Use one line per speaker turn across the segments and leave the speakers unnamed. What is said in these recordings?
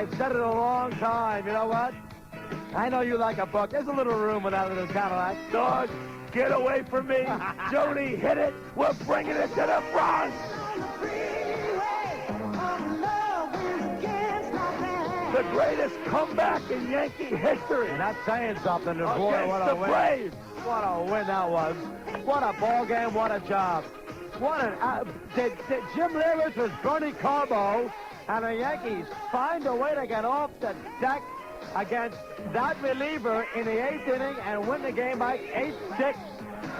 I've said it a long time. You know what? I know you like a buck. There's a little room in that little Cadillac.
Dog, get away from me. Jody, hit it. We're bringing it to the Bronx. The greatest comeback in Yankee history.
And that's saying something. And boy,
Against
what a
the
win.
Braves.
What a win that was. What a ball game. What a job. What an... did Jim Leyritz was Bernie Carbo, and the Yankees find a way to get off the deck against that reliever in the 8th inning and win the game by 8-6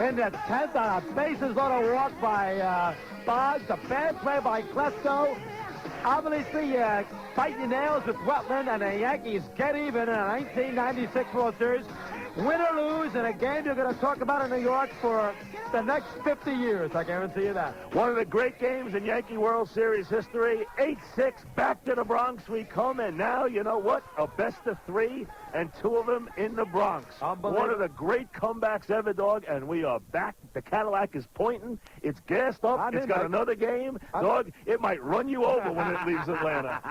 in the 10th on a bases loaded walk by Boggs. A bad play by Klesko. Obviously, fight your nails with Wetland, and the Yankees get even in a 1996 World Series. Win or lose in a game you're going to talk about in New York for the next 50 years. I guarantee you that.
One of the great games in Yankee World Series history. 8-6, back to the Bronx we come, and now, you know what? A best of 3, and 2 of them in the Bronx. One of the great comebacks ever, dog, and we are back. The Cadillac is pointing. It's gassed up. It's got another game. Dog, it might run you over when it leaves Atlanta.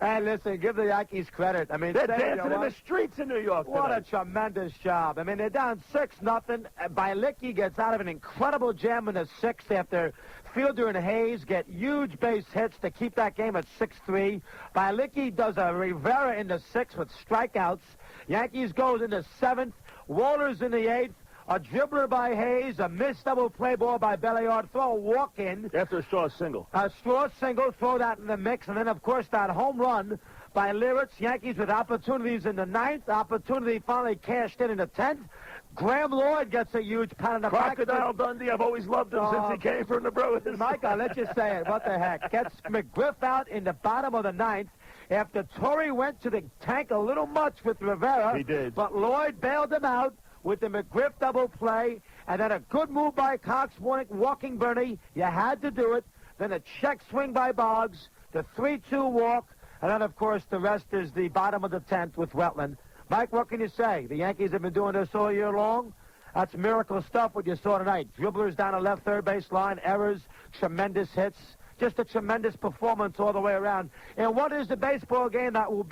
Hey, listen, give the Yankees credit. I mean,
they're dancing in the streets in New York today.
What a tremendous job. I mean, they're down 6-0. Bialicki gets out of an incredible jam in the 6th after Fielder and Hayes get huge base hits to keep that game at 6-3. Bialicki does a Rivera in the 6th with strikeouts. Yankees goes in the 7th. Walters in the 8th. A dribbler by Hayes, a missed double play ball by Belliard, throw a walk in.
After a Straw single.
A Straw single, throw that in the mix, and then, of course, that home run by Leyritz. Yankees with opportunities in the 9th. Opportunity finally cashed in the 10th. Graham Lloyd gets a huge pat on the back.
Crocodile Dundee, I've always loved him since he came from the Brewers.
Mike, I'll let you say it. What the heck? Gets McGriff out in the bottom of the 9th. After Torrey went to the tank a little much with Rivera.
He did.
But Lloyd bailed him out with the McGriff double play, and then a good move by Cox walking Bernie. You had to do it. Then a check swing by Boggs, the 3-2 walk, and then, of course, the rest is the bottom of the 10th with Wetland. Mike, what can you say? The Yankees have been doing this all year long. That's miracle stuff, what you saw tonight. Dribblers down the left third base line, errors, tremendous hits. Just a tremendous performance all the way around. And what is the baseball game that will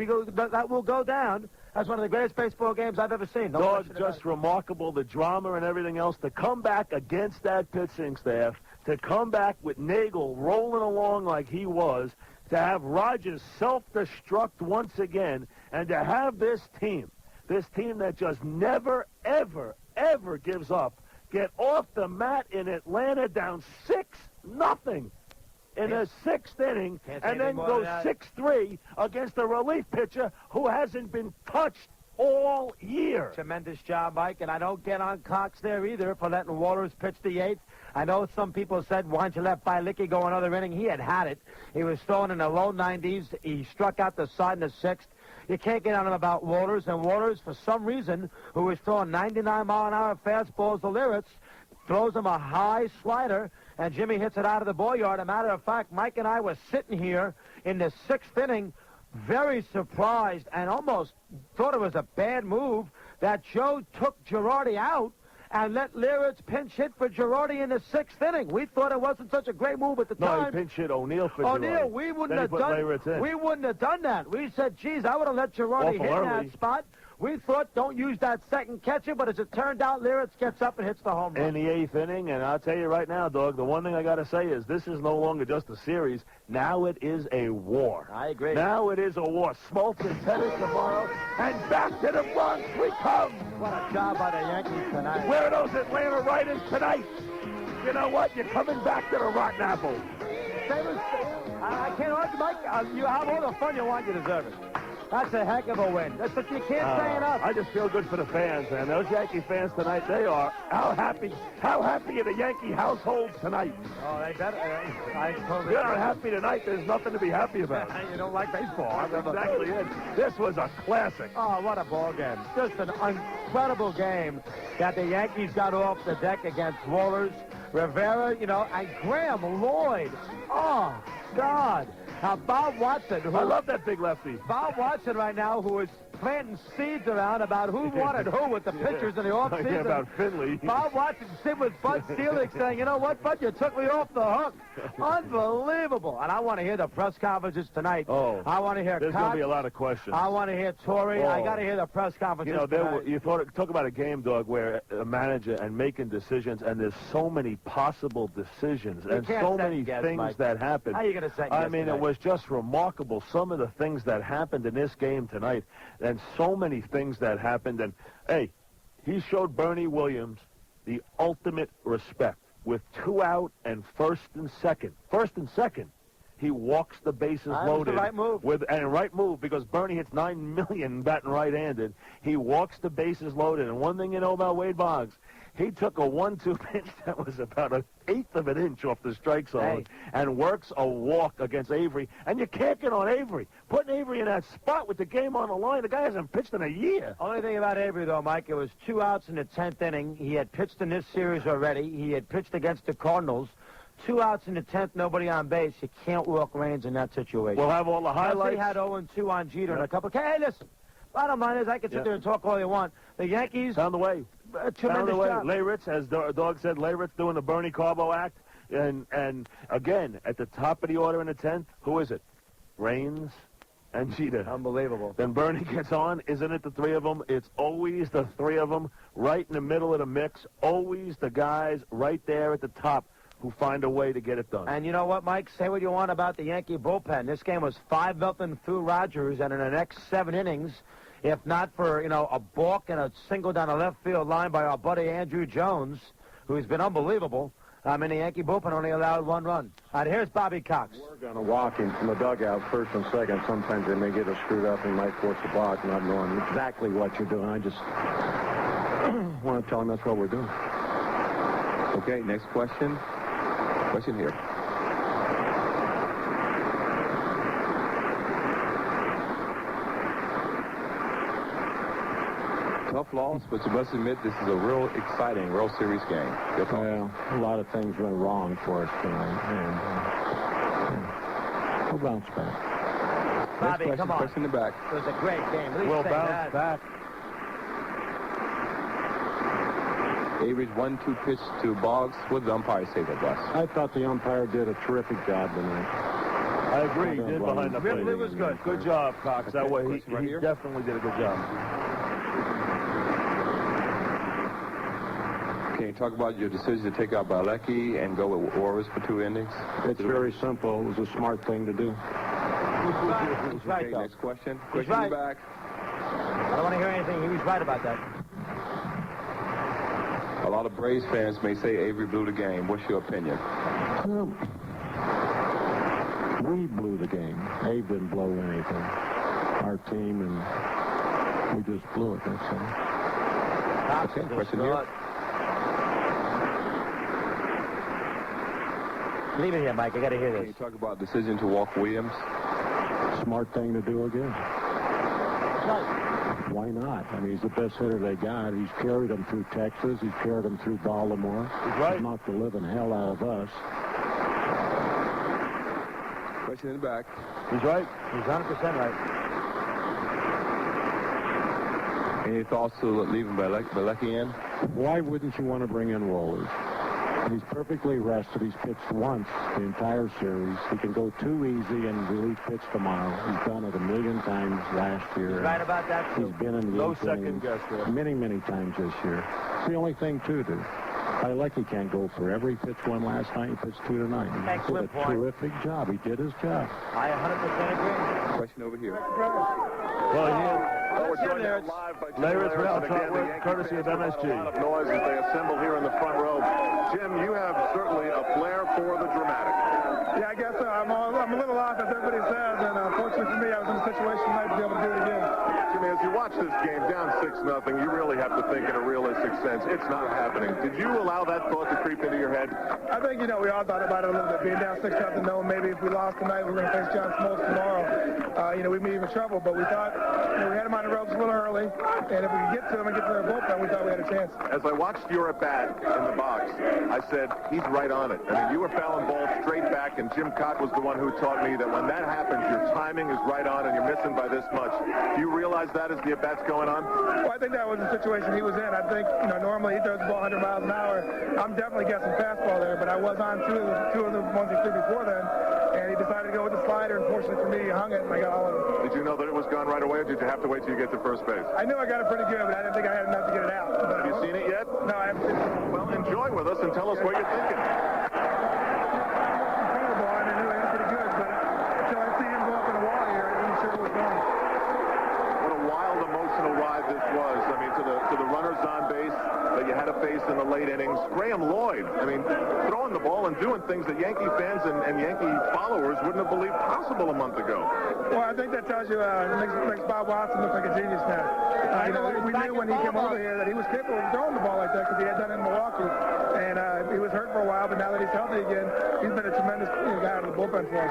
go down? That's one of the greatest baseball games I've ever seen.
Dog, just remarkable, the drama and everything else. To come back against that pitching staff, to come back with Nagel rolling along like he was, to have Rogers self-destruct once again, and to have this team that just never, ever, ever gives up, get off the mat in Atlanta down 6-0. In the 6th inning, and then go 6-3 against a relief pitcher who hasn't been touched all year.
Tremendous job, Mike, and I don't get on Cox there either for letting Walters pitch the 8th. I know some people said, why don't you let Bialicki go another inning? He had it. He was throwing in the low 90s. He struck out the side in the 6th. You can't get on him about Walters, and Walters, for some reason, who was throwing 99-mile-an-hour fastballs to Leyritz, throws him a high slider, and Jimmy hits it out of the ball yard. As a matter of fact, Mike and I were sitting here in the 6th inning, very surprised and almost thought it was a bad move that Joe took Girardi out and let Leyritz pinch hit for Girardi in the 6th inning. We thought it wasn't such a great move at the time.
No, he pinch hit O'Neill for Girardi.
O'Neill, we wouldn't have done that. We said, geez, I would have let Girardi hit that spot. We thought, don't use that second catcher, but as it turned out, Leyritz gets up and hits the home run.
In the 8th inning, and I'll tell you right now, dog, the one thing I got to say is this is no longer just a series. Now it is a war.
I agree.
Now it is a war. Smoltz and Pettis tomorrow, and back to the Bronx we come.
What a job by the Yankees tonight.
Where are those Atlanta writers tonight? You know what? You're coming back to the Rotten Apple.
I can't argue, Mike. You have all the fun you want, you deserve it. That's a heck of a win. That's what you can't say enough.
I just feel good for the fans, man. Those Yankee fans tonight, they are how happy are the Yankee households tonight?
Oh, they better.
You're not happy tonight. There's nothing to be happy about.
You don't like baseball.
That's exactly it. This was a classic.
Oh, what a ball game. Just an incredible game that the Yankees got off the deck against Walters, Rivera, and Graham Lloyd. Oh, God. Now, Bob Watson.
I love that big lefty.
Bob Watson right now, who is planting seeds around about who wanted who with the pitchers in the offseason.
Yeah, about Finley.
Bob Watson sit with Bud Selig saying, you know what, Bud, you took me off the hook. Unbelievable. And I want to hear the press conferences tonight.
Oh,
I want to hear
there's going to be a lot of questions.
I want to hear Torrey.
Oh.
I got to hear the press conferences tonight.
You talk about a game, Doug, where a manager and making decisions, and there's so many possible decisions and so many things that happen.
How are you going to say?
I mean, it was just remarkable, some of the things that happened in this game tonight, and so many things that happened. And, hey, he showed Bernie Williams the ultimate respect. With 2 out and first and second, he walks the bases loaded.
The right move.
Right move, because Bernie hits 9 million batting right-handed. He walks the bases loaded. And one thing you know about Wade Boggs, he took a 1-2 pitch that was about 1/8 of an inch off the strike zone and works a walk against Avery. And you can't get on Avery. Putting Avery in that spot with the game on the line, the guy hasn't pitched in a year.
Only thing about Avery, though, Mike, it was 2 outs in the 10th inning. He had pitched in this series already. He had pitched against the Cardinals. 2 outs in the 10th, nobody on base. You can't walk Raines in that situation.
We'll have all the highlights.
He had 0-2 on Jeter and a couple. Hey, listen. Bottom line is, I can sit there and talk all you want. The Yankees.
Down the way.
Tremendous job.
Lay Ritz, as Dog said, Lay Ritz doing the Bernie Carbo act. And again, at the top of the order in the 10th, who is it? Raines and Jeter.
Unbelievable.
Then Bernie gets on. Isn't it the three of them? It's always the three of them right in the middle of the mix. Always the guys right there at the top who find a way to get it done.
And you know what, Mike? Say what you want about the Yankee bullpen. This game was 5-0 through Rogers, and in the next 7 innings, if not for, a balk and a single down the left field line by our buddy Andrew Jones, who's been unbelievable, the Yankee bullpen only allowed 1 run. All right, here's Bobby Cox.
We're going to walk him from the dugout first and second. Sometimes they may get us screwed up and he might force a block, not knowing exactly what you're doing. I just want to tell him that's what we're doing.
Okay, next question. Question here. Tough loss, but you must admit this is a real exciting World Series game.
Well, a lot of things went wrong for us tonight, and we'll bounce back.
Bobby,
question,
come on.
Question in the back.
It was a great game.
We'll bounce back.
Avery's 1-2 pitch to Boggs. What did the umpire say that, Wes?
I thought the umpire did a terrific job tonight.
I agree. He did behind the plate.
Ripley was good.
Good job, Cox. That way, he
here.
definitely did a good job.
Can you talk about your decision to take out Bielecki and go with Orvis for 2 innings?
It's very simple. It was a smart thing to do.
He's right,
Okay,
though.
next question.
He's
Question in
right.
the back.
I don't want to hear anything. He was right about that.
A lot of Braves fans may say Avery blew the game. What's your opinion?
We blew the game. Abe didn't blow anything. Our team, and we just blew it. That's all.
Okay, question here.
Leave it here, Mike. I got to hear
Can
this.
you talk about decision to walk Williams?
Smart thing to do again. Why not? I mean, he's the best hitter they got. He's carried them through Texas. He's carried them through Baltimore.
He's right.
He's knocked the living hell out of us.
Question in the back.
He's right.
He's 100% right.
Any thoughts to leaving Bielecki in?
Why wouldn't you want to bring in Wohlers? He's perfectly rested. He's pitched once the entire series. He can go too easy and relief pitch tomorrow. He's done it 1,000,000 times last year.
He's right about that, too.
He's been in the
No
eighth
second
inning
guess there.
many, many times this year. It's the only thing to do. Bielecki can't go forever. He pitched 1 last night. He pitched 2 tonight. He
Excellent
did a
point.
terrific job. He did his job.
I 100% agree.
Question over here.
Well,
Let's hear Larry.
Larry Ritz, courtesy of MSG.
A lot of noise as they assemble here in the front row. Jim, you have certainly a flair for the dramatic.
Yeah, I guess so. I'm a little off, as everybody says, and fortunately for me, I was in a situation tonight to be able to do it again.
Jimmy, as you watch this game down 6-0, you really have to think in a realistic sense. It's not happening. Did you allow that thought to creep into your head?
I think, we all thought about it a little bit, being down 6-0, knowing maybe if we lost tonight, we're going to face John Smoltz tomorrow. We'd be in trouble, but we thought, we had him on down the ropes a little early, and if we could get to him and get to their bullpen, we thought we had a chance.
As I watched your at-bat in the box, I said, he's right on it. I mean, you were fouling balls straight back, and Jim Cott was the one who taught me that when that happens, your timing is right on, and you're missing by this much. Do you realize that as the at-bat's going on?
Well, I think that was the situation he was in. I think, normally he throws the ball 100 miles an hour. I'm definitely guessing fastball there, but I was on two of the ones he threw before then, and he decided to go with the slider, and fortunately for me, he hung it, and I got all of it.
Did you know that it was gone right away, or did you have to wait till you get to first base?
I knew I got it pretty good, but I didn't think I had enough to get it out.
Have you seen it yet?
No, I haven't seen it.
Well, enjoy with us and tell us what you're thinking.
Incredible, and I knew I had pretty good, but until I see him go up in the wall here, I wasn't sure what was going.
What a wild, emotional ride this was. I mean, to the runners on base that you had to face in the late innings. Graham Lloyd, I mean, throwing the ball and doing things that Yankee fans and Yankee followers wouldn't have believed possible a month ago.
Well, I think that tells you, makes Bob Watson look like a genius now. We knew when he came over here that he was capable of throwing the ball like that because he had done it in Milwaukee. And he was hurt for a while, but now that he's healthy again, he's been a tremendous guy out of the bullpen for us.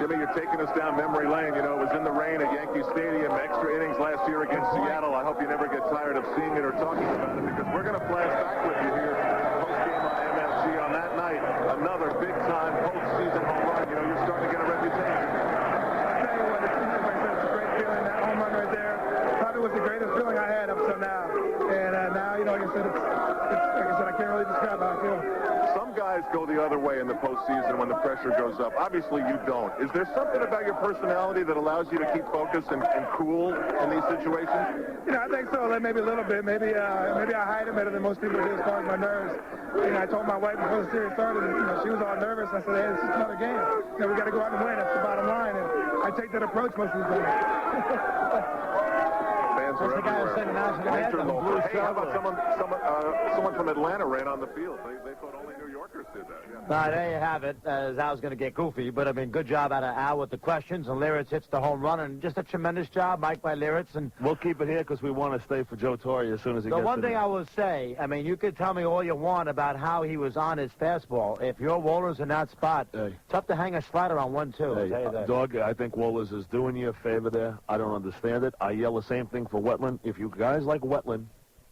Jimmy, you're taking us down memory lane. It was in the rain at Yankee Stadium, extra innings last year against Seattle. I hope you never get tired of seeing it or talking about it because we're going to flash back with you here post-game on MSG on that night. Another big-time postseason home run. You're starting to get a reputation.
I tell you what, like I said, it's a great feeling. That home run right there probably was the greatest feeling I had up till now. And now, like I said, I can't really describe how I feel.
Some guys go the other way in the postseason when the pressure goes up. Obviously, you don't. Is there something about your personality that allows you to keep focused and cool in these situations?
I think so. Maybe a little bit. Maybe I hide it better than most people do as far as my nerves. I told my wife before the series started, she was all nervous. I said, hey, this is another game. We got to go out and win. That's the bottom line. And I take that approach most of the time.
Fans are
the guy who said the national anthem, Blue
Hey, how about someone from Atlanta ran on the field? They thought only New Yorkers did that. Yeah.
There you have it. Al's going to get goofy, but good job out of Al with the questions, and Liritz hits the home run, and just a tremendous job, Mike, by Liritz. And
we'll keep it here because we want to stay for Joe Torre as soon as he gets
the one thing I will say, you could tell me all you want about how he was on his fastball. If your Wohlers in that spot, tough to hang a slider on 1-2.
Hey, Dog, I think Wohlers is doing you a favor there. I don't understand it. I yell the same thing for Wetland. If you guys like Wetland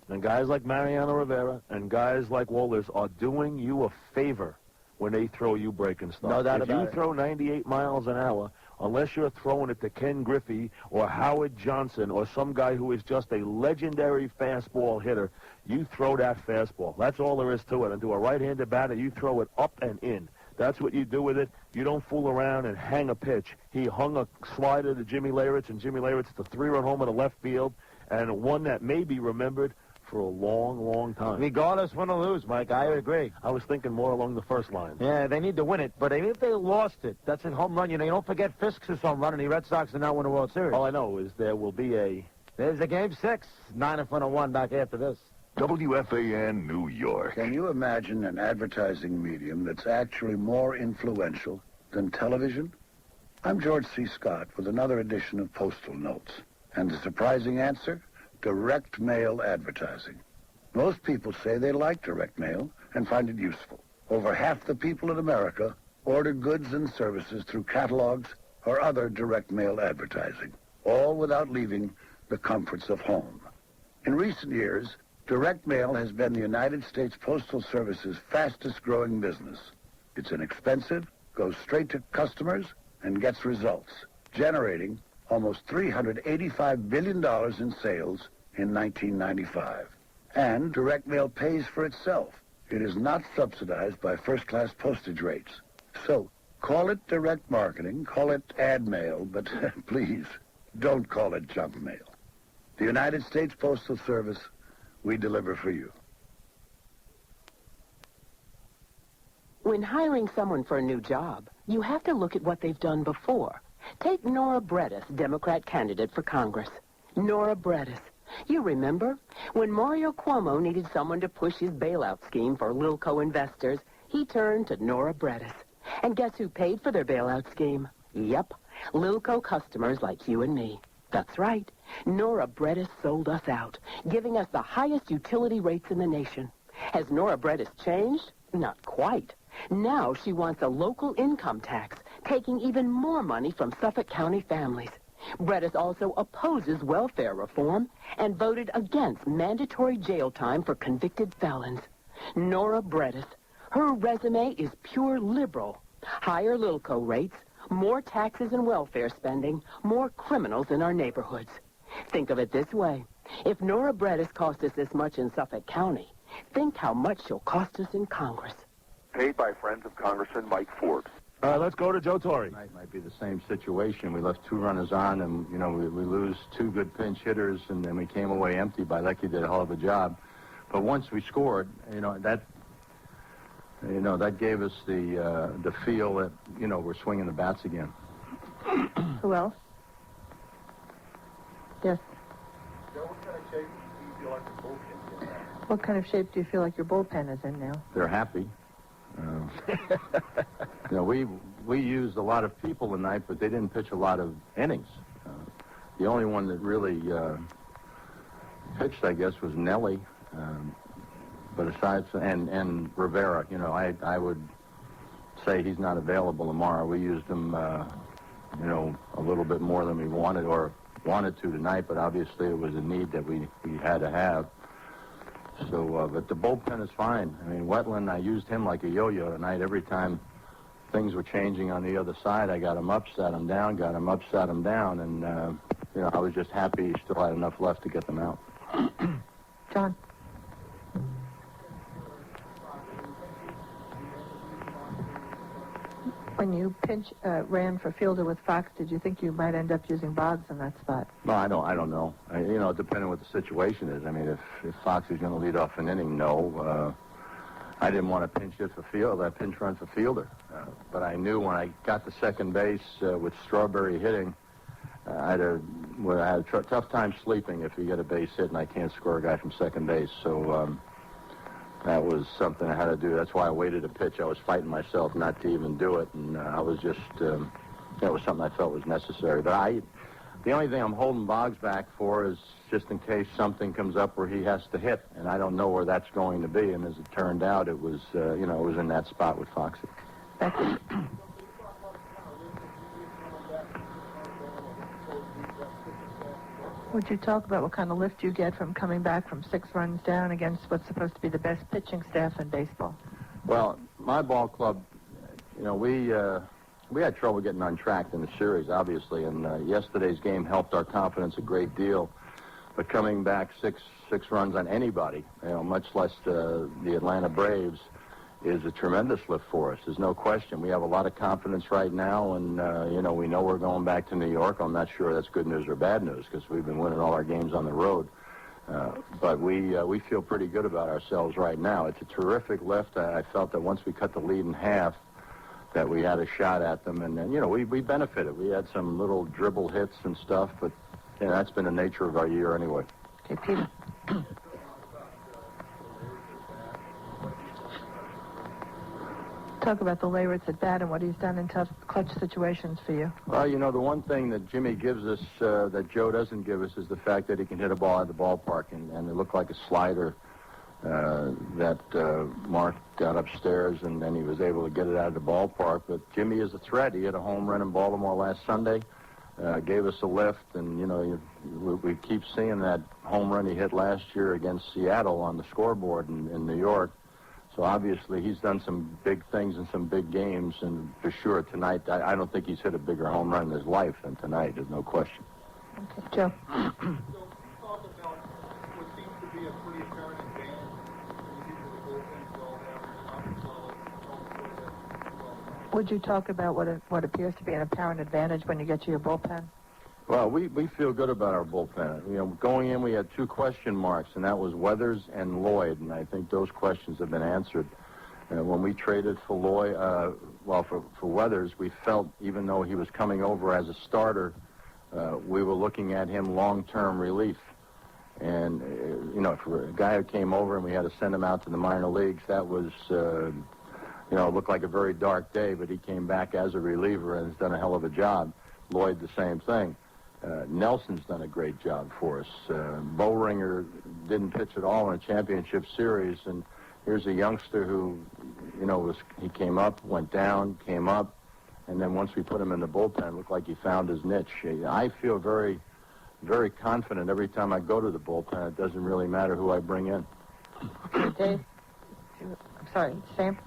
and guys like Mariano Rivera and guys like Wohlers are doing you a favor when they throw you breaking stuff.
No doubt about it.
If you throw 98 miles an hour, unless you're throwing it to Ken Griffey or Howard Johnson or some guy who is just a legendary fastball hitter, you throw that fastball. That's all there is to it. And to a right-handed batter, you throw it up and in. That's what you do with it. You don't fool around and hang a pitch. He hung a slider to Jimmy Liritz, and Jimmy Liritz, it's a 3-run home in the left field, and one that may be remembered for a long, long time.
Regardless, win or lose, Mike, I agree.
I was thinking more along the first line.
Yeah, they need to win it, but even if they lost it, that's a home run. You don't forget Fisk's home run, and the Red Sox did not win the World Series.
All I know is there will be
There's a Game 6, 9 in front of 1 back after this.
WFAN, New York.
Can you imagine an advertising medium that's actually more influential than television? I'm George C. Scott with another edition of Postal Notes. And the surprising answer? Direct mail advertising. Most people say they like direct mail and find it useful. Over half the people in America order goods and services through catalogs or other direct mail advertising, all without leaving the comforts of home. In recent years, direct mail has been the United States Postal Service's fastest growing business. It's inexpensive, goes straight to customers, and gets results, generating almost $385 billion in sales in 1995. And direct mail pays for itself. It is not subsidized by first-class postage rates. So, call it direct marketing, call it ad mail, but please, don't call it junk mail. The United States Postal Service, we deliver for you.
When hiring someone for a new job, you have to look at what they've done before. Take Nora Bredis, Democrat candidate for Congress. Nora Bredis. You remember? When Mario Cuomo needed someone to push his bailout scheme for Lilco investors, he turned to Nora Bredis. And guess who paid for their bailout scheme? Yep, Lilco customers like you and me. That's right. Nora Bredis sold us out, giving us the highest utility rates in the nation. Has Nora Bredis changed? Not quite. Now she wants a local income tax, taking even more money from Suffolk County families. Bredis also opposes welfare reform and voted against mandatory jail time for convicted felons. Nora Bredis. Her resume is pure liberal. Higher Lilco rates, more taxes and welfare spending, more criminals in our neighborhoods. Think of it this way. If Nora Bredis cost us this much in Suffolk County, think how much she'll cost us in Congress.
Paid by friends of Congressman Mike Forbes.
Let's go to Joe Torre.
Might be the same situation. We left 2 runners on, and, you know, we lose 2 good pinch hitters, and then we came away empty. Bilecki did a hell of a job. But once we scored, that gave us the feel that, we're swinging the bats again.
Who else? Yes.
Joe, what kind of shape do you feel like the bullpen is in?
What kind of shape do you feel like your bullpen is in now?
They're happy. We used a lot of people tonight, but they didn't pitch a lot of innings. The only one that really pitched, I guess, was Nelly. But aside from, and Rivera, I would say he's not available tomorrow. We used him, a little bit more than we wanted to tonight, but obviously it was a need that we had to have. So, but the bullpen is fine. I mean, Wetland, I used him like a yo-yo tonight. Every time things were changing on the other side, I got him up, sat him down, got him up, sat him down, and, I was just happy he still had enough left to get them out.
John. When you ran for fielder with Fox, did you think you might end up using Boggs in that spot?
No, I don't know. Depending on what the situation is. I mean, if Fox is going to lead off an inning, no. I didn't want to pinch run for fielder. But I knew when I got to second base with Strawberry hitting, I had a tough time sleeping if you get a base hit and I can't score a guy from second base. So that was something I had to do. That's why I waited to pitch. I was fighting myself not to even do it, and I was just, that was something I felt was necessary. But the only thing I'm holding Boggs back for is just in case something comes up where he has to hit, and I don't know where that's going to be. And as it turned out, it was, it was in that spot with Foxy.
Would you talk about what kind of lift you get from coming back from 6 runs down against what's supposed to be the best pitching staff in baseball?
Well, my ball club, we had trouble getting on track in the series, obviously, and yesterday's game helped our confidence a great deal. But coming back six runs on anybody, much less the Atlanta Braves, is a tremendous lift for us. There's no question. We have a lot of confidence right now, and, we know we're going back to New York. I'm not sure that's good news or bad news because we've been winning all our games on the road. But we feel pretty good about ourselves right now. It's a terrific lift. I felt that once we cut the lead in half, that we had a shot at them. And we benefited. We had some little dribble hits and stuff, but that's been the nature of our year anyway.
Okay, Peter. Talk about the Leyritz at bat and what he's done in tough clutch situations for you.
Well, the one thing that Jimmy gives us that Joe doesn't give us is the fact that he can hit a ball at the ballpark, and it looked like a slider that Mark got upstairs, and then he was able to get it out of the ballpark. But Jimmy is a threat. He hit a home run in Baltimore last Sunday, gave us a lift, and, we keep seeing that home run he hit last year against Seattle on the scoreboard in New York. So obviously he's done some big things in some big games, and for sure tonight, I don't think he's hit a bigger home run in his life than tonight. There's no question.
Okay, Joe.
So you talk about what seems to be a pretty apparent advantage when you get to the bullpen well down.
Would you talk about what appears to be an apparent advantage when you get to your bullpen?
Well, we feel good about our bullpen. Going in, we had 2 question marks, and that was Weathers and Lloyd, and I think those questions have been answered. When we traded for Lloyd, for Weathers, we felt, even though he was coming over as a starter, we were looking at him long-term relief. And, for a guy who came over and we had to send him out to the minor leagues, that was, it looked like a very dark day, but he came back as a reliever and has done a hell of a job. Lloyd, the same thing. Nelson's done a great job for us. Bowringer didn't pitch at all in a championship series, and here's a youngster who, he came up, went down, came up, And then once we put him in the bullpen, it looked like he found his niche. I feel very, very confident every time I go to the bullpen. It doesn't really matter who I bring in.
Okay, Dave. I'm sorry, Sam.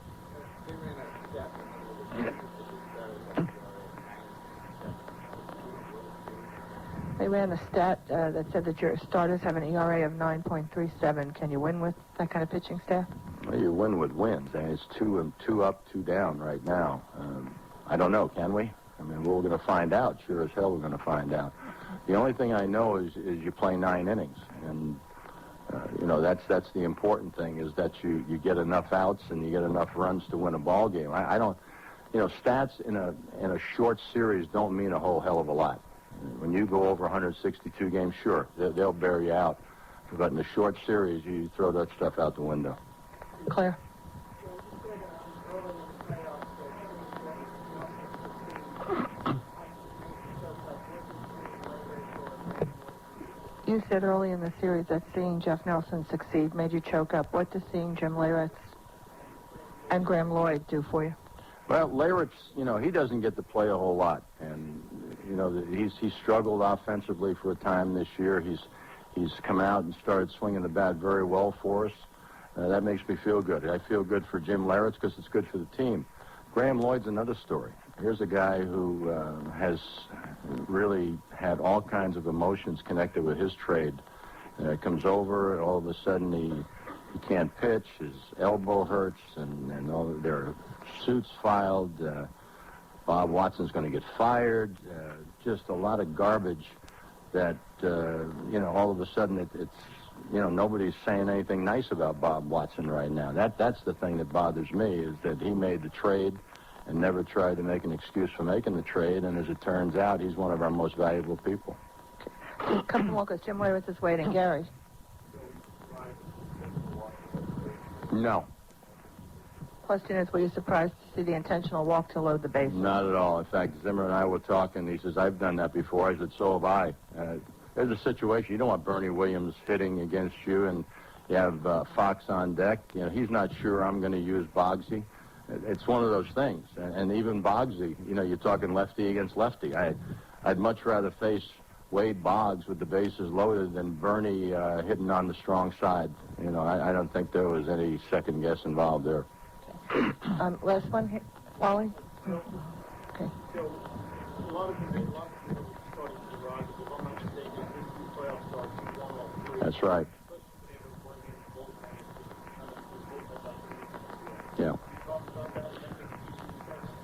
They ran a stat that said that your starters have an ERA of 9.37. Can you win with that kind of pitching staff?
Well, you win with wins. And it's two up, two down right now. I don't know. Can we? I mean, we're going to find out. Sure as hell, we're going to find out. The only thing I know is you play 9 innings, and you know that's the important thing is that you get enough outs and you get enough runs to win a ball game. I don't, you know, stats in a short series don't mean a whole hell of a lot. When you go over 162 games, sure, they'll bear you out. But in a short series, you throw that stuff out the window.
Claire. You said early in the series that seeing Jeff Nelson succeed made you choke up. What does seeing Jim Leyritz and Graham Lloyd do for you?
Well, Leyritz, you know, he doesn't get to play a whole lot, and you know he's struggled offensively for a time this year. He's come out and started swinging the bat very well for us. That makes me feel good. I feel good for Jim Leyritz because it's good for the team. Graham Lloyd's another story. Here's a guy who has really had all kinds of emotions connected with his trade. Comes over, all of a sudden he can't pitch, his elbow hurts, and all their suits filed. Bob Watson's going to get fired. Just a lot of garbage that, you know, all of a sudden it's, you know, nobody's saying anything nice about Bob Watson right now. That's the thing that bothers me is that he made the trade and never tried to make an excuse for making the trade, and as it turns out, he's one of our most valuable people.
Come to Walker's. Jim Leyritz is waiting. Gary.
No.
Question is, were you surprised to see the intentional walk to load the bases?
Not at all. In fact, Zimmer and I were talking. He says, I've done that before. I said, so have I. There's a situation. You don't want Bernie Williams hitting against you, and you have Fox on deck. You know, he's not sure I'm going to use Boggsy. It's one of those things. And even Boggsy, you know, you're talking lefty against lefty. I'd much rather face Wade Boggs with the bases loaded than Bernie hitting on the strong side. You know, I don't think there was any second guess involved there.
Okay. Last one here. Wally? Okay.
That's right. Yeah.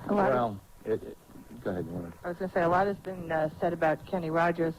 Well, go ahead.
I was going to say, a lot has been said about Kenny Rogers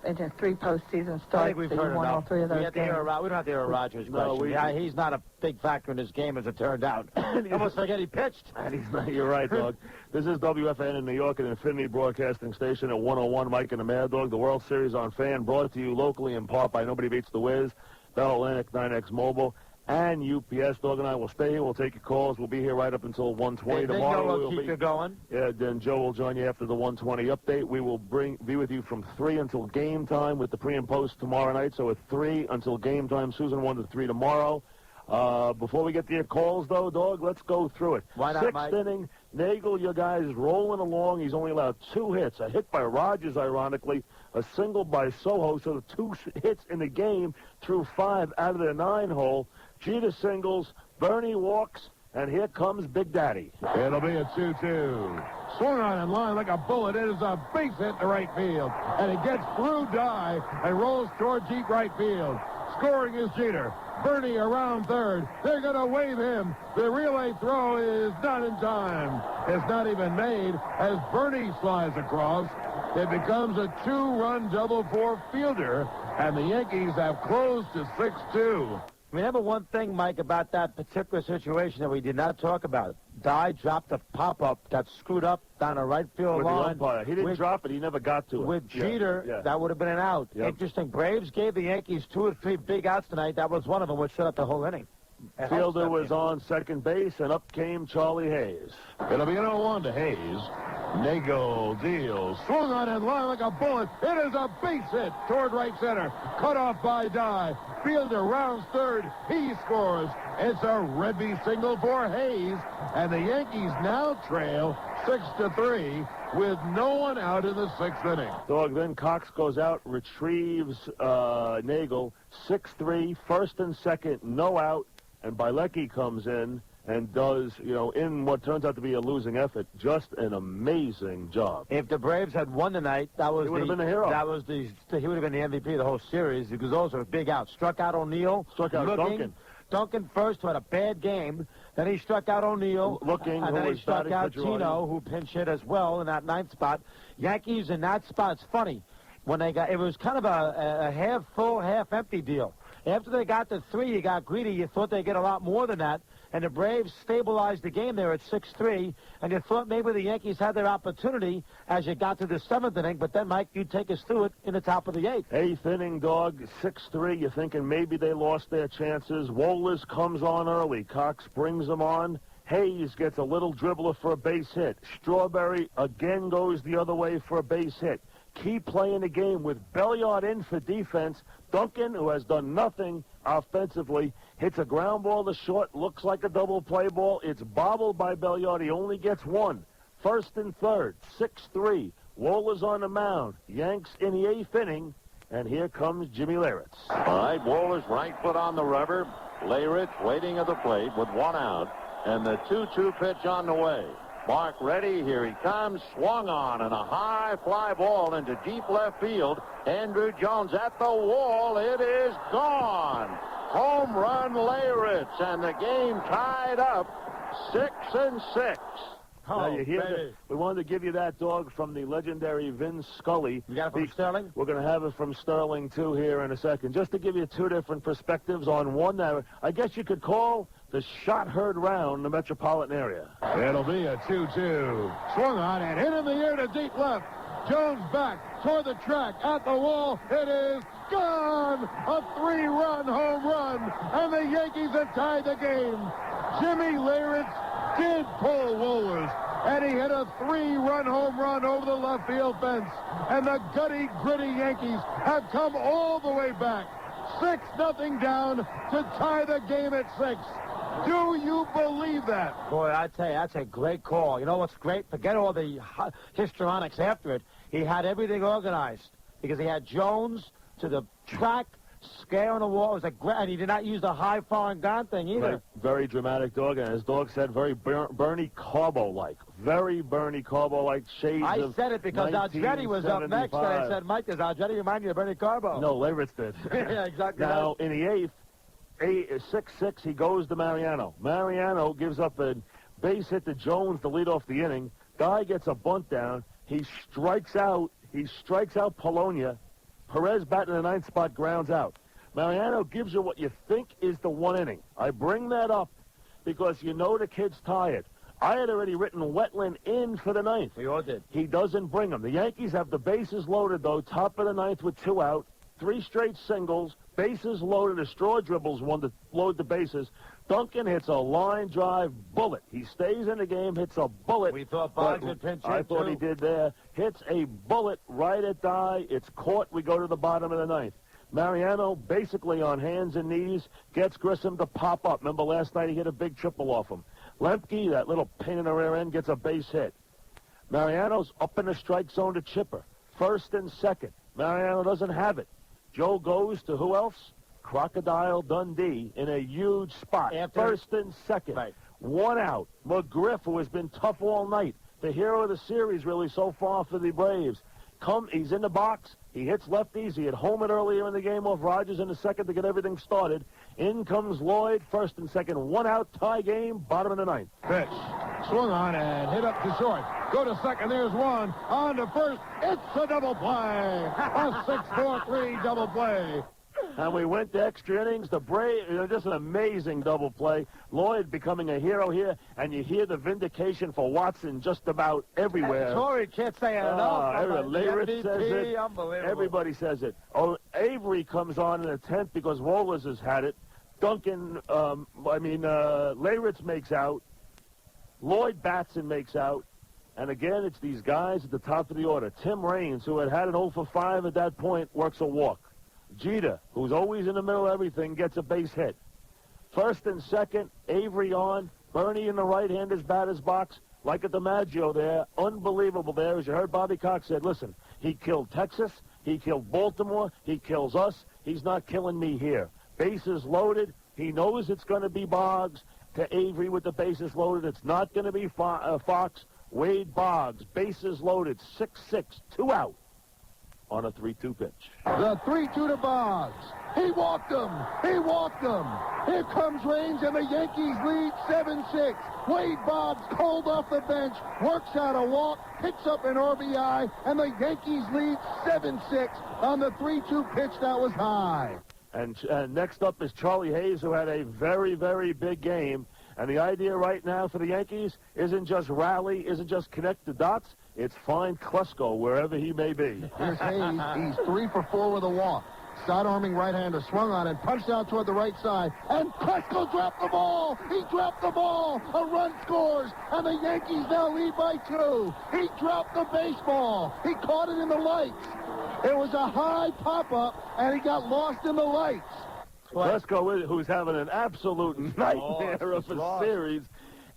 in his 3 postseason starts.
I think we've heard
won all 3 of those games.
We don't have to hear a Rogers question. Yeah, he's not a big factor in this game, as it turned out. Almost forget he pitched.
And he's not, you're right, Doug. This is WFAN in New York, an Infinity Broadcasting Station at 101. Mike and the Mad Dog, the World Series on Fan, brought to you locally in part by Nobody Beats the Wiz, Bell Atlantic, 9X Mobile, and UPS. Dog and I will stay here. We'll take your calls. We'll be here right up until 1:20 tomorrow.
We'll keep you going.
Yeah, then Joe will join you after the 1:20 update. We will be with you from 3 until game time with the pre and post tomorrow night. So at 3 until game time. Susan 1 to 3 tomorrow. Before we get to your calls, though, Dog, let's go through it.
Why not, Mike?
6th inning, Nagel, your guy is rolling along. He's only allowed 2 hits. A hit by Rogers, ironically. A single by Soho. So the 2 hits in the game through 5 out of their 9 hole. Jeter singles, Bernie walks, and here comes Big Daddy.
It'll be a 2-2. Swung on in line like a bullet. It is a base hit to right field. And it gets through Dye and rolls toward deep right field. Scoring is Jeter. Bernie around third. They're going to wave him. The relay throw is not in time. It's not even made as Bernie slides across. It becomes a 2-run double for Fielder, and the Yankees have closed to 6-2.
Remember one thing, Mike, about that particular situation that we did not talk about. Dye dropped a pop-up, got screwed up down a right field
with
line.
The umpire. He didn't drop it. He never got to it.
With Jeter, that would have been an out.
Yep.
Interesting. Braves gave the Yankees 2 or 3 big outs tonight. That was one of them, which shut up the whole inning.
Fielder was on second base, and up came Charlie Hayes.
It'll be an 0-1 to Hayes. Nagel deals. Swung on in line like a bullet. It is a base hit toward right center. Cut off by Dye. Fielder rounds third. He scores. It's a Redby single for Hayes. And the Yankees now trail 6-3 with no one out in the sixth inning.
Dog, then Cox goes out, retrieves Nagel. 6-3, first and second, no out. And Bielecki comes in and does, in what turns out to be a losing effort, just an amazing job.
If the Braves had won tonight, he
would have been the hero.
He would have been the MVP of the whole series because those are big outs. Struck out O'Neill.
Struck out Duncan.
Duncan first, who had a bad game. Then he struck out O'Neill. And then he struck out Tino, who pinch hit as well in that ninth spot. Yankees in that spot, it's funny. When it was kind of a half full, half empty deal. After they got to 3, you got greedy. You thought they'd get a lot more than that. And the Braves stabilized the game there at 6-3. And you thought maybe the Yankees had their opportunity as you got to the 7th inning. But then, Mike, you take us through it in the top of the 8th.
8th inning, Dog, 6-3. You're thinking maybe they lost their chances. Wohlers comes on early. Cox brings them on. Hayes gets a little dribbler for a base hit. Strawberry again goes the other way for a base hit. Keep playing the game with Belliard in for defense. Duncan, who has done nothing offensively, hits a ground ball to short, looks like a double play ball. It's bobbled by Belliard. He only gets one. First and third, 6-3. Wohlers on the mound. Yanks in the 8th inning, and here comes Jimmy Leyritz.
All right, Wohlers right foot on the rubber. Leyritz waiting at the plate with one out, and the 2-2 pitch on the way. Mark ready, here he comes, swung on, and a high fly ball into deep left field. Andrew Jones at the wall, it is gone. Home run Leyritz, and the game tied up 6-6.
Now you hear we wanted to give you that, Dog, from the legendary Vin Scully.
You got it from Sterling?
We're going to have it from Sterling, too, here in a second. Just to give you two different perspectives on one that I guess you could call the shot heard round the metropolitan area.
It'll be a 2-2. Swung on and hit in the air to deep left. Jones back toward the track at the wall. It is gone. A 3-run home run. And the Yankees have tied the game. Jimmy Leyritz did pull Wohlers. And he hit a 3-run home run over the left field fence. And the gritty Yankees have come all the way back. 6-0 down to tie the game at 6. Do you believe that?
Boy, I tell you, that's a great call. You know what's great? Forget all the histrionics after it. He had everything organized because he had Jones to the track, scaring the wall. It was and he did not use the high foreign gun thing either.
Right. Very dramatic, Dog, and as Dog said, very Bernie Carbo-like. Very Bernie Carbo-like shades
I
of
said it because Aldrete was up next, and I said, Mike, does Aldrete remind you of Bernie Carbo?
No, Leyritz did.
Yeah, exactly.
Now, in the 8th, 6-6, he goes to Mariano. Mariano gives up a base hit to Jones to lead off the inning. Guy gets a bunt down. He strikes out Polonia. Perez batting in the 9th spot, grounds out. Mariano gives you what you think is the 1 inning. I bring that up because you know the kid's tired. I had already written Wetland in for the 9th.
We all did.
He doesn't bring him. The Yankees have the bases loaded, though, top of the 9th with 2 out. 3 straight singles, bases loaded, a straw dribbles one to load the bases. Duncan hits a line drive bullet. He stays in the game, hits a bullet.
We thought Boggs would pinch hit,
I thought he did there. Hits a bullet right at Dye. It's caught. We go to the bottom of the 9th. Mariano basically on hands and knees gets Grissom to pop up. Remember last night he hit a big triple off him. Lemke, that little pain in the rear end, gets a base hit. Mariano's up in the strike zone to Chipper. First and second. Mariano doesn't have it. Joe goes to who else? Crocodile Dundee in a huge spot. First and second.
Right.
1 out. McGriff, who has been tough all night. The hero of the series, really, so far for the Braves. He's in the box. He hits lefties. He had homered earlier in the game off Rogers in the second to get everything started. In comes Lloyd, first and second. 1 out, tie game, bottom of the 9th.
Pitch. Swung on and hit up to short. Go to second, there's one. On to first, it's a double play. A 6-4-3 double play.
And we went to extra innings. The Braves, just an amazing double play. Lloyd becoming a hero here, and you hear the vindication for Watson just about everywhere.
Torrey can't say it enough.
Leyritz says it.
Unbelievable.
Everybody says it. Oh, Avery comes on in the 10th because Wohlers has had it. Leyritz makes out. Lloyd bats and makes out. And again, it's these guys at the top of the order. Tim Raines, who had an 0 for 5 at that point, works a walk. Jeter, who's always in the middle of everything, gets a base hit. First and second, Avery on. Bernie in the right-hander's batter's box, like at the Maggio there. Unbelievable there. As you heard Bobby Cox said, listen, he killed Texas. He killed Baltimore. He kills us. He's not killing me here. Bases loaded. He knows it's going to be Boggs to Avery with the bases loaded. It's not going to be Fox. Wade Boggs, bases loaded, 6-6, 2 out on a 3-2 pitch.
The 3-2 to Boggs. He walked him. He walked him. Here comes Raines, and the Yankees lead 7-6. Wade Boggs, cold off the bench, works out a walk, picks up an RBI, and the Yankees lead 7-6 on the 3-2 pitch that was high.
And next up is Charlie Hayes, who had a very, very big game. And the idea right now for the Yankees isn't just rally, isn't just connect the dots. It's find Klesko wherever he may be.
Here's Hayes. He's 3 for 4 with a walk. Side-arming right-hander swung on and punched out toward the right side. And Klesko dropped the ball. He dropped the ball. A run scores. And the Yankees now lead by 2. He dropped the baseball. He caught it in the lights. It was a high pop-up, and he got lost in the lights.
Klesko, who's having an absolute nightmare of a series,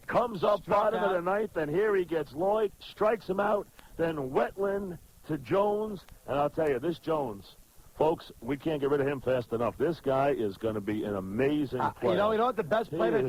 comes up bottom of the ninth, and here he gets Lloyd, strikes him out, then Wetland to Jones. And I'll tell you, this Jones, folks, we can't get rid of him fast enough. This guy is going to be an amazing player.
You know what the best play that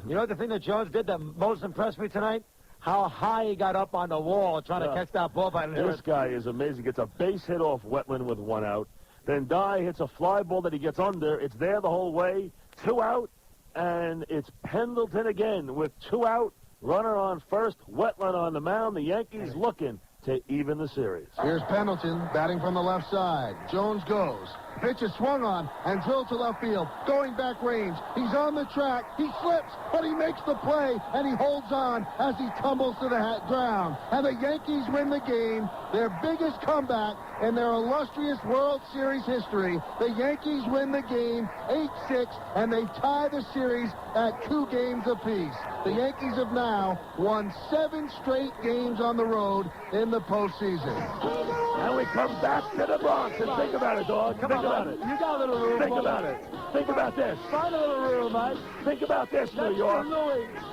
you know the thing that Jones did that most impressed me tonight? How high he got up on the wall trying to catch that ball by
This guy is amazing. Gets a base hit off Wetland with 1 out. Then Dye hits a fly ball that he gets under. It's there the whole way. 2 out, and it's Pendleton again with 2 out. Runner on first, Wetland on the mound. The Yankees looking to even the series.
Here's Pendleton batting from the left side. Jones goes. Pitch is swung on and drilled to left field. Going back range. He's on the track. He slips, but he makes the play, and he holds on as he tumbles to the ground. And the Yankees win the game, their biggest comeback in their illustrious World Series history. The Yankees win the game 8-6, and they tie the series at 2 games apiece. The Yankees have now won 7 straight games on the road in the postseason.
And we come back to the Bronx. And think about it, dog. Think about it.
You got a little room.
Think about it. Think about this.
Find a little room, Mike.
Think about this, New York.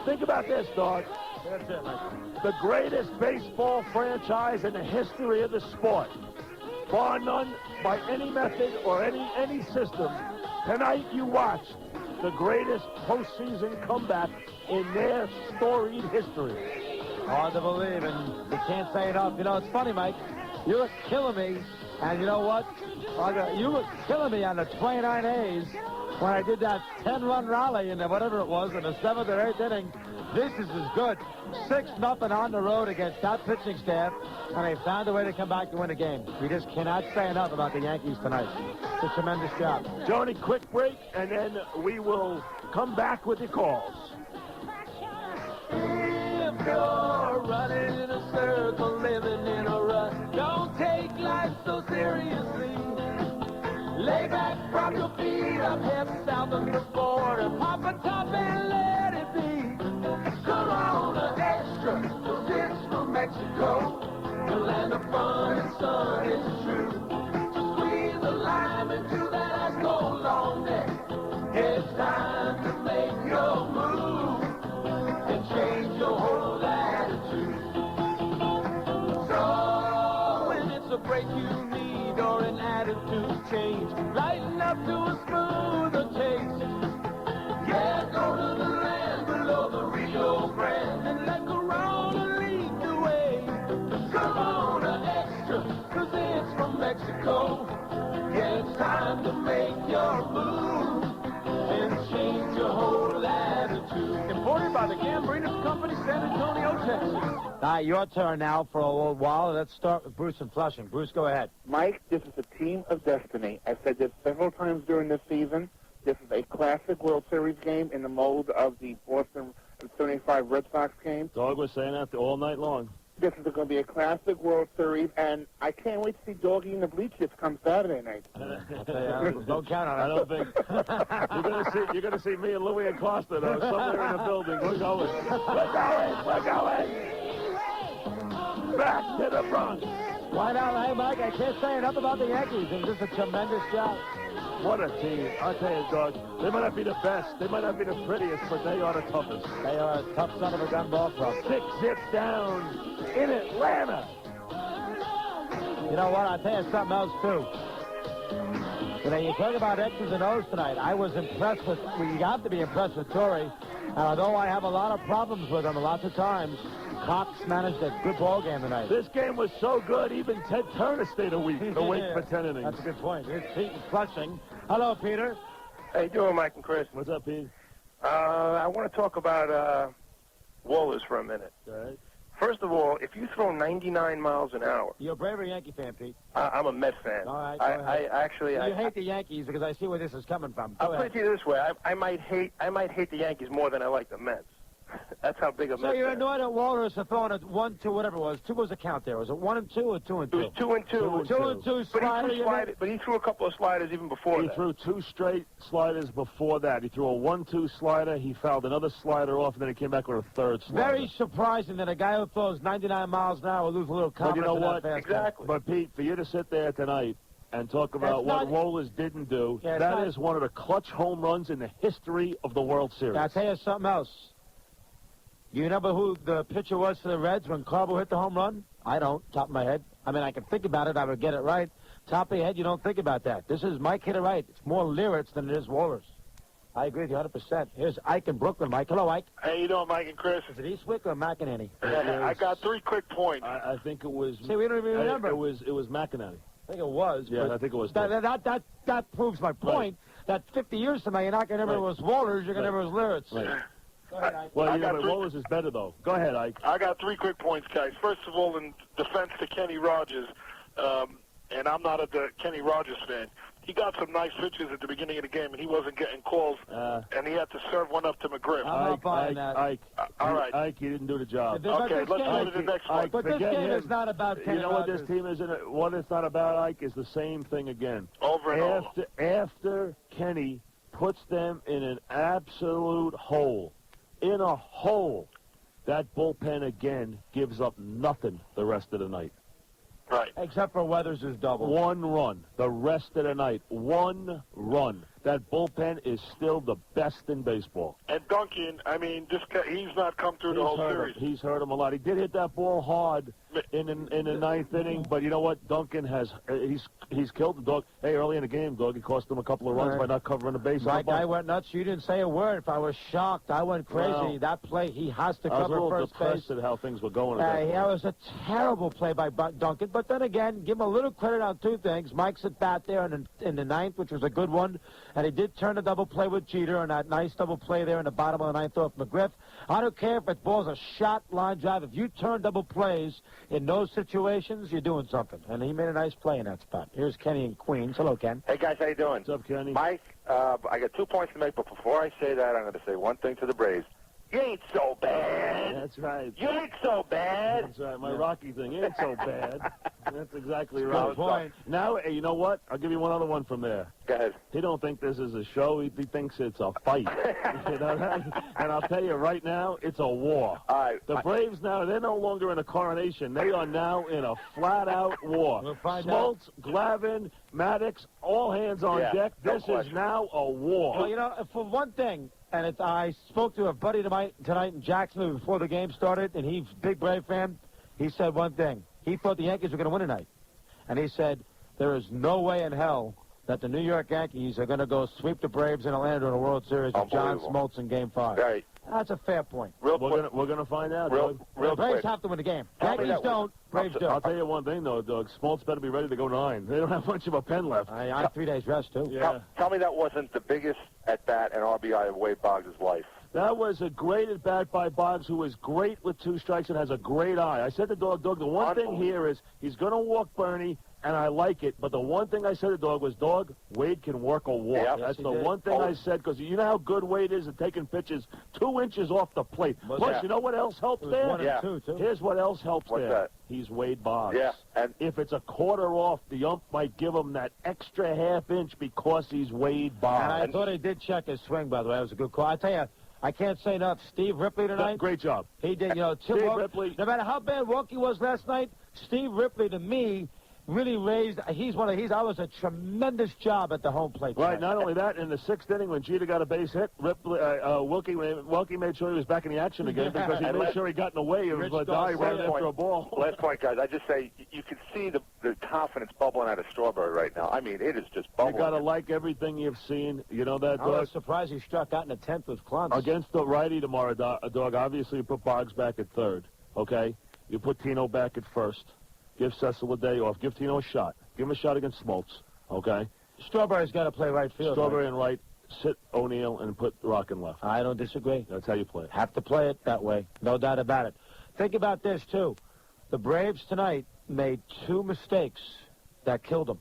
Think about this, dog.
That's it, Mike.
The greatest baseball franchise in the history of the sport. Bar none, by any method or any system. Tonight you watch the greatest postseason comeback in their storied history.
Hard to believe, and you can't say enough. You know, it's funny, Mike. You were killing me, and you know what? You were killing me on the 29 A's when I did that 10-run rally in whatever it was in the 7th or 8th inning. This is as good. 6-0 on the road against that pitching staff, and they found a way to come back to win a game. We just cannot say enough about the Yankees tonight. It's a tremendous job.
Joni, quick break, and then we will come back with your calls.
If you're running in a circle, living in a rut, don't take life so seriously. Lay back from your feet up, head south of the border, pop a top and let it be. Corona Extra, 'cause it's from Mexico, the land of fun and sun is true. So squeeze a lime into that ice cold long neck. It's time to make your move and change your whole attitude. So when it's a break you need or an attitude change, lighten up to a smoother taste. Yeah, go to the land below the Rio Grande and let Corona lead the way. Corona Extra, 'cause it's from Mexico. Yeah, it's time to make your move and change your whole attitude. Imported by the Gambrinus Company, San Antonio, Texas.
Your turn now for a little while. Let's start with Bruce and Flushing. Bruce, go ahead.
Mike, this is a team of destiny. I've said this several times during this season. This is a classic World Series game in the mold of the Boston 75 Red Sox game.
Dog was saying that all night long.
This is going to be a classic World Series, and I can't wait to see Doggy in the bleachers come Saturday night.
Don't count on it.
I don't think you're gonna see me and Louis Acosta though somewhere in the building. We're going. We're going. We're going. back to the Bronx.
Why not? Hey, Mike, I can't say enough about the Yankees. It was just a tremendous job.
What a team. I'll tell you, Doug, they might not be the best. They might not be the prettiest, but they are the toughest.
They are a tough son of a gun ball club.
6-zip down in Atlanta.
You know what? I'll tell you something else, too. You know, you talk about X's and O's tonight. I was impressed with, well, you have to be impressed with Torrey. And although I have a lot of problems with him, lots of times, Cox managed a good ball game tonight.
This game was so good, even Ted Turner stayed awake for 10 innings.
That's a good point. Here's Pete and Flushing. Hello, Peter.
How you doing, Mike and Chris?
What's up, Pete?
I want to talk about Wallace for a minute.
All right.
First of all, if you throw 99 miles an hour...
You're a Braver Yankee fan, Pete.
I'm a Met fan.
All right,
I actually...
You hate the Yankees because I see where this is coming from.
I'll put it to you this way. I might hate the Yankees more than I like the Mets. That's how big a Mets
So you're
fan.
annoyed at Walters for throwing a 1-2, whatever it was. 2 was the count there. Was it 1 and 2 or 2 and 2?
It was 2 and 2.
2 and 2 slider.
But he threw a couple of sliders even before that.
He threw 2 straight sliders before that. He threw a 1-2 slider. He fouled another slider off, and then he came back with a third slider.
Very surprising that a guy who throws 99 miles an hour will lose a little confidence.
But you know what?
Exactly.
But, Pete, for you to sit there tonight and talk about what Wohlers didn't do, that is one of the clutch home runs in the history of the World Series.
I'll tell you something else. Do you remember who the pitcher was for the Reds when Carbo hit the home run? I don't, top of my head. I mean, I can think about it. I would get it right. Top of your head, you don't think about that. This is Mike hit it right. It's more lyrics than it is Wohlers. I agree with you 100%. Here's Ike in Brooklyn. Mike, hello, Ike.
How you doing, Mike and Chris?
Is it Eastwick or McEnany?
I got 3 quick points.
I think it was...
See, we don't even remember.
It was McEnany.
I think it was.
Yeah,
but
I think it was.
That proves my point. That 50 years from now, you're not going to remember it was Wohlers. You're going to remember it was lyrics.
Right.
Ahead,
well, Wohlers is better, though. Go ahead, Ike.
I got 3 quick points, guys. First of all, in defense to Kenny Rogers, and I'm not a Kenny Rogers fan, he got some nice pitches at the beginning of the game, and he wasn't getting calls, and he had to serve one up to McGriff.
I'm not buying that.
Ike,
all right.
Ike, you didn't do the job.
Okay, let's go to the next one.
But this game is not about Kenny
You know what
Rogers.
this team is? What it's not about, Ike, is the same thing again.
Over and over.
After Kenny puts them in an absolute hole, that bullpen again gives up nothing the rest of the night.
Right.
Except for Weathers' double.
1 run. The rest of the night. 1 run. That bullpen is still the best in baseball.
And Duncan, I mean, he's not come through the whole series.
He's hurt him a lot. He did hit that ball hard in the 9th inning, but you know what? Duncan he's killed the dog. Hey, early in the game, dog, he cost him a couple of runs by not covering the base.
Mike, I went nuts. You didn't say a word. If I was shocked, I went crazy.
Well,
that play, he has to cover first base.
I was a little depressed at how things were going.
That was a terrible play by Duncan. But then again, give him a little credit on 2 things. Mike's at bat there in the 9th, which was a good one. And he did turn a double play with Jeter and that nice double play there in the bottom of the 9th off McGriff. I don't care if it ball's a shot line drive. If you turn double plays in those situations, you're doing something. And he made a nice play in that spot. Here's Kenny in Queens. Hello, Ken.
Hey, guys. How you doing?
What's up, Kenny?
Mike, I got 2 points to make, but before I say that, I'm going to say one thing to the Braves. You ain't so bad.
That's right.
You ain't so bad.
That's right. My Rocky thing ain't so bad. That's exactly right.
Good point.
Now, you know what? I'll give you one other one from there.
Go ahead.
He don't think this is a show. He thinks it's a fight. You know that? And I'll tell you right now, it's a war.
All right.
The Braves now, they're no longer in a coronation. They are now in a flat-out war.
We'll find
Smoltz, Glavine, Maddox, all hands on deck.
No
This
question.
is now a war.
Well, you know, for one thing, and I spoke to a buddy tonight in Jacksonville before the game started, and he's a big Brave fan. He said one thing. He thought the Yankees were going to win tonight. And he said, there is no way in hell that the New York Yankees are going to go sweep the Braves in Atlanta in a World Series with John Smoltz in Game 5.
Right.
That's a fair point.
We're gonna find out.
Real
The Braves
quick.
have to win the game. Yankees don't. Braves do.
I'll tell you one thing, though, Doug. Smoltz better be ready to go 9. They don't have much of a pen left.
I have 3 days rest, too.
Yeah.
Tell me that wasn't the biggest at-bat and RBI of Wade Boggs' life.
That was a great at-bat by Boggs, who is great with 2 strikes and has a great eye. I said to Doug, the one thing here is he's going to walk Bernie, and I like it. But the one thing I said to Doug was, Wade can work a walk.
Yep.
That's
Yes,
the
he did.
one thing I said, because you know how good Wade is at taking pitches 2 inches off the plate. Plus, you know what else helps there?
1 and 2, too.
Here's what else helps
What's
there.
that?
He's Wade Boggs.
Yeah. And
if it's a quarter off, the ump might give him that extra half inch because he's Wade Boggs.
And I thought he did check his swing, by the way. That was a good call. I tell you, I can't say enough. Steve Ripley tonight.
Great job.
He did,
Steve Ripley.
No matter how bad Wilkie was last night, Steve Ripley, to me, really raised. I was a tremendous job at the home plate.
Right. Not only that, in the 6th inning when Jeter got a base hit, Wilkie made sure he was back in the action again because he made sure he got in the way of Dye right after a ball.
Last point, guys. I just say you can see the confidence bubbling out of Strawberry right now. I mean, it is just bubbling.
You got to like everything you've seen. You know that.
I was surprised he struck out in the 10th with Clumps.
Against the righty tomorrow, Dog. Obviously, you put Boggs back at third. Okay. You put Tino back at first. Give Cecil a day off. Give Tino a shot. Give him a shot against Smoltz. Okay.
Strawberry's got to play right field.
Strawberry and right. Sit O'Neill and put Rock in left.
I don't disagree.
That's how you play it.
Have to play it that way. No doubt about it. Think about this, too. The Braves tonight made 2 mistakes that killed them.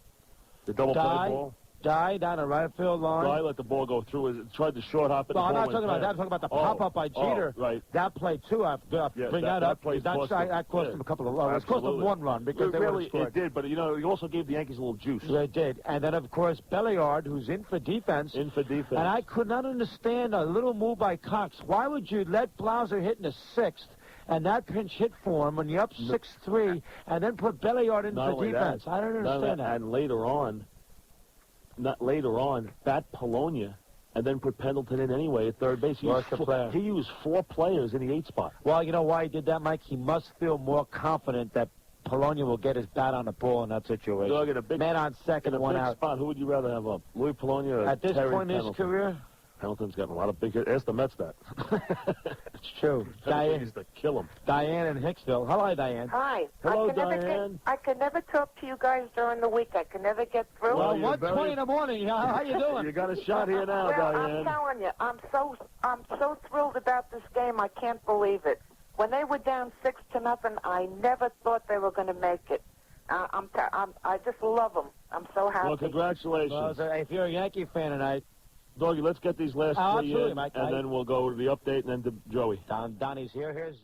The double play ball?
Dye down the right field line.
Dye let the ball go through. It tried to short hop it.
No, I'm not talking about that. I'm talking about the pop-up by Jeter.
Right.
That play, too. I bring that up. That cost them a couple of runs. It cost them 1 run because they would have scored.
It did, but, you know, he also gave the Yankees a little juice.
They did. And then, of course, Belliard, who's in for defense.
In for defense.
And I could not understand a little move by Cox. Why would you let Blauser hit in the 6th and that pinch hit for him when you're up 6-3 and then put Belliard in for defense? I don't understand that.
And later on, bat Polonia, and then put Pendleton in anyway at third base. He used 4 players in the 8 spot.
Well, you know why he did that, Mike? He must feel more confident that Polonia will get his bat on the ball in that situation.
Dog, in a big,
man on second,
in a
1
big
out.
spot, who would you rather have up? Louis Polonia or
at this
Terry
point in his
Pendleton?
career?
Pendleton's gotten a lot of big hits. Ask the Mets that.
It's true. Diane
used to kill him.
Diane in Hicksville. Hello, Diane.
Hi.
Hello, Diane.
I can never talk to you guys during the week. I can never get through.
Well, 1:20 in the morning. How you doing?
You got a shot here now, Diane.
I'm telling you, I'm so thrilled about this game. I can't believe it. When they were down 6-0, I never thought they were going to make it. I just love them. I'm so happy.
Well, congratulations.
Well, so if you're a Yankee fan tonight,
Doggy, let's get these last 3 in,
Mike,
and then we'll go to the update and then to Joey.
Donnie's here. Here's...